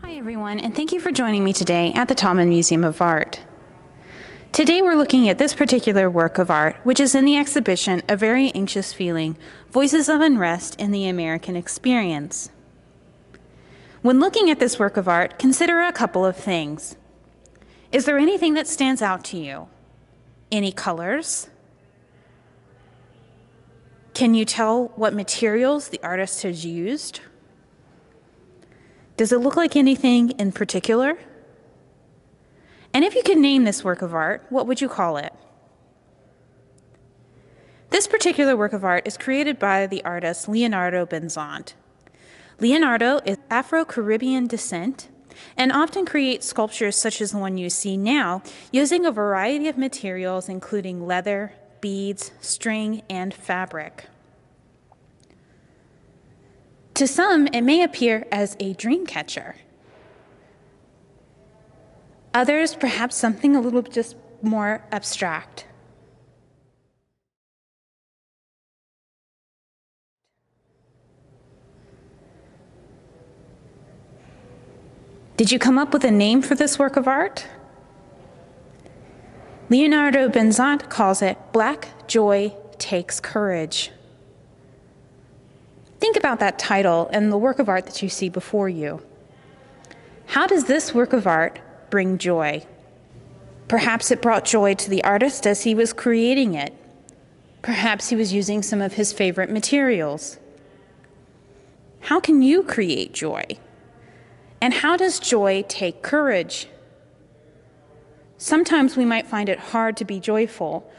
Hi everyone, and thank you for joining me today at the Taubman Museum of Art. Today we're looking at this particular work of art, which is in the exhibition A Very Anxious Feeling, Voices of Unrest in the American Experience. When looking at this work of art, consider a couple of things. Is there anything that stands out to you? Any colors? Can you tell what materials the artist has used? Does it look like anything in particular? And if you could name this work of art, what would you call it? This particular work of art is created by the artist Leonardo Benzant. Leonardo is Afro-Caribbean descent and often creates sculptures such as the one you see now using a variety of materials including leather, beads, string, and fabric. To some, it may appear as a dream catcher. Others, perhaps something a little just more abstract. Did you come up with a name for this work of art? Leonardo Benzant calls it Black Joy Takes Courage. Think about that title and the work of art that you see before you. How does this work of art bring joy? Perhaps it brought joy to the artist as he was creating it. Perhaps he was using some of his favorite materials. How can you create joy? And how does joy take courage? Sometimes we might find it hard to be joyful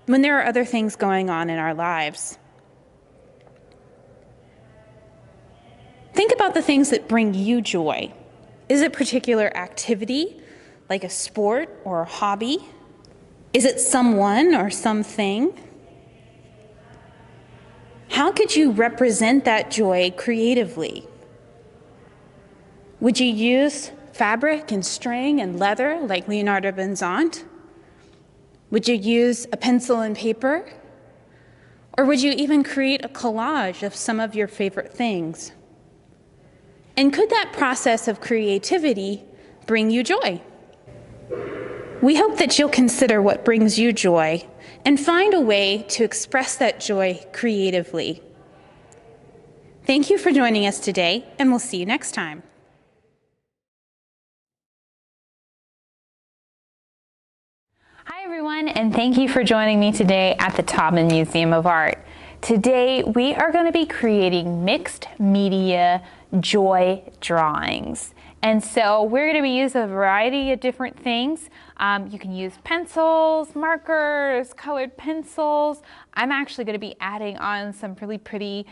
when there are other things going on in our lives. Think about the things that bring you joy. Is it particular activity, like a sport or a hobby? Is it someone or something? How could you represent that joy creatively? Would you use fabric and string and leather like Leonardo Benzant? Would you use a pencil and paper? Or would you even create a collage of some of your favorite things? And could that process of creativity bring you joy? We hope that you'll consider what brings you joy and find a way to express that joy creatively. Thank you for joining us today, and we'll see you next time. Hi everyone, and thank you for joining me today at the Taubman Museum of Art. Today we are going to be creating mixed media joy drawings. And so we're going to be using a variety of different things. You can use pencils, markers, colored pencils. I'm actually going to be adding on some really pretty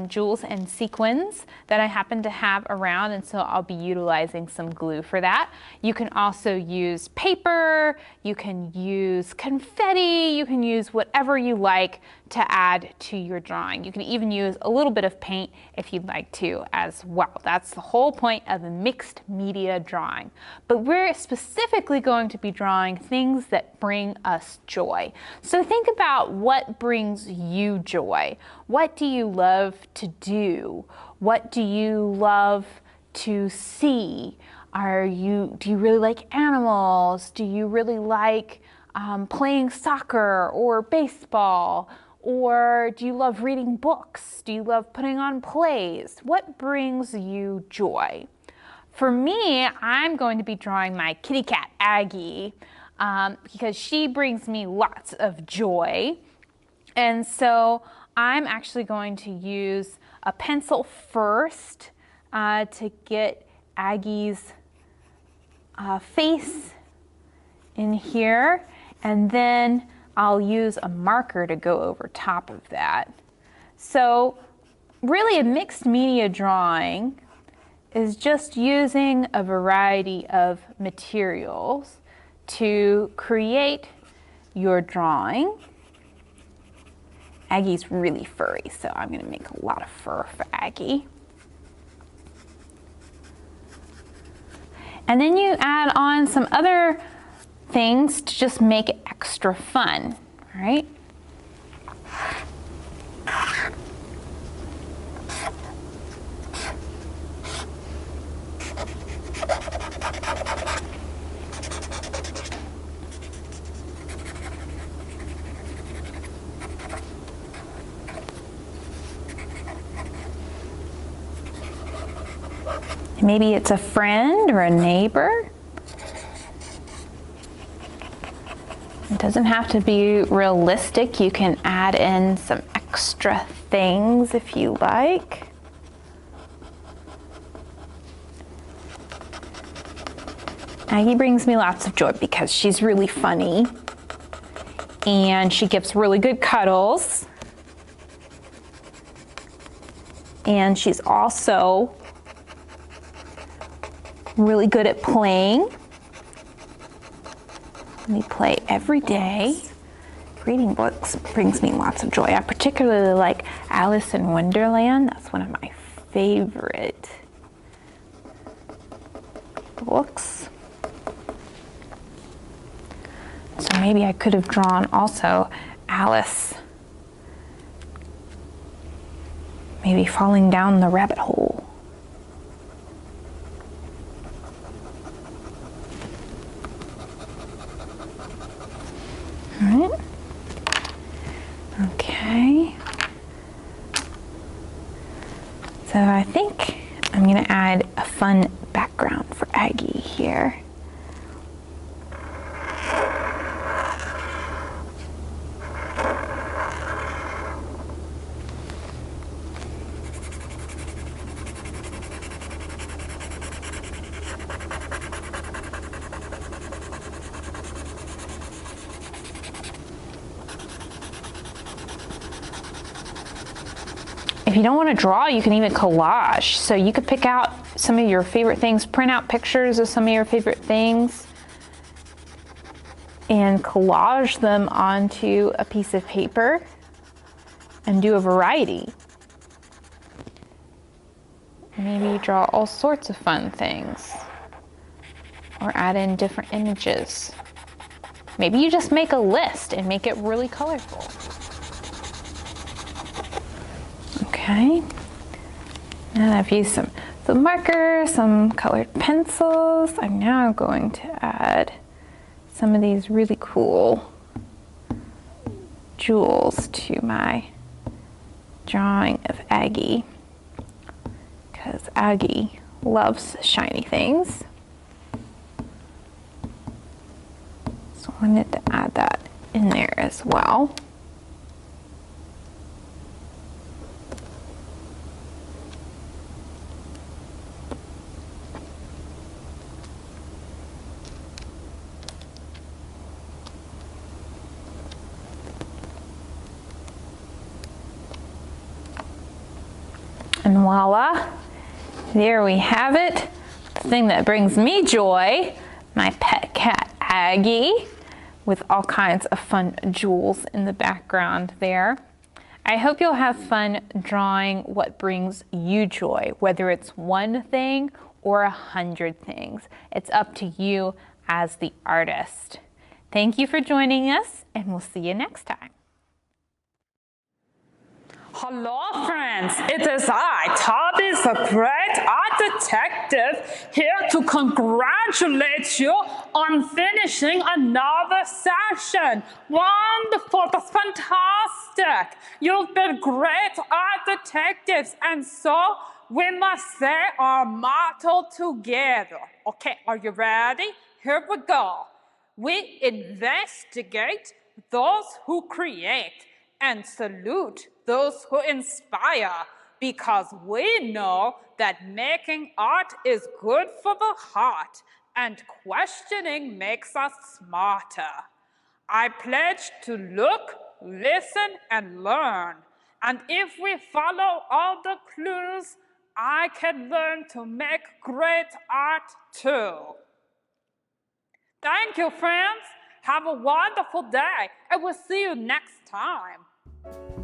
jewels and sequins that I happen to have around, and so I'll be utilizing some glue for that. You can also use paper, you can use confetti, you can use whatever you like to add to your drawing. You can even use a little bit of paint if you'd like to as well. That's the whole point of a mixed media drawing. But we're specifically going to be drawing things that bring us joy. So think about what brings you joy. What do you love to do? What do you love to see? Do you really like animals? Do you really like playing soccer or baseball? Or do you love reading books? Do you love putting on plays? What brings you joy? For me, I'm going to be drawing my kitty cat, Aggie, because she brings me lots of joy. And so I'm actually going to use a pencil first to get Aggie's face in here, and then I'll use a marker to go over top of that. So really a mixed media drawing is just using a variety of materials to create your drawing. Aggie's really furry, so I'm going to make a lot of fur for Aggie. And then you add on some other things to just make it extra fun, right? Maybe it's a friend or a neighbor. It doesn't have to be realistic. You can add in some extra things if you like. Aggie brings me lots of joy because she's really funny and she gives really good cuddles. And she's also really good at playing. We play every day. Reading books brings me lots of joy. I particularly like Alice in Wonderland. That's one of my favorite books. So maybe I could have drawn also Alice maybe falling down the rabbit hole. All right. Okay. So I think I'm going to add a fun background for Aggie here. If you don't want to draw, you can even collage. So you could pick out some of your favorite things, print out pictures of some of your favorite things, and collage them onto a piece of paper and do a variety. Maybe draw all sorts of fun things or add in different images. Maybe you just make a list and make it really colorful. Okay, and I've used some markers, some colored pencils. I'm now going to add some of these really cool jewels to my drawing of Aggie, because Aggie loves shiny things. So I wanted to add that in there as well. And voila, there we have it. The thing that brings me joy, my pet cat Aggie, with all kinds of fun jewels in the background there. I hope you'll have fun drawing what brings you joy, whether it's one thing or 100 things. It's up to you as the artist. Thank you for joining us, and we'll see you next time. Hello friends, it is I, Toby the Great Art Detective, here to congratulate you on finishing another session. Wonderful, that's fantastic. You've been great art detectives, and so we must say our motto together. Okay, are you ready? Here we go. We investigate those who create and salute those who inspire, because we know that making art is good for the heart and questioning makes us smarter. I pledge to look, listen, and learn. And if we follow all the clues, I can learn to make great art too. Thank you, friends. Have a wonderful day, and we'll see you next time.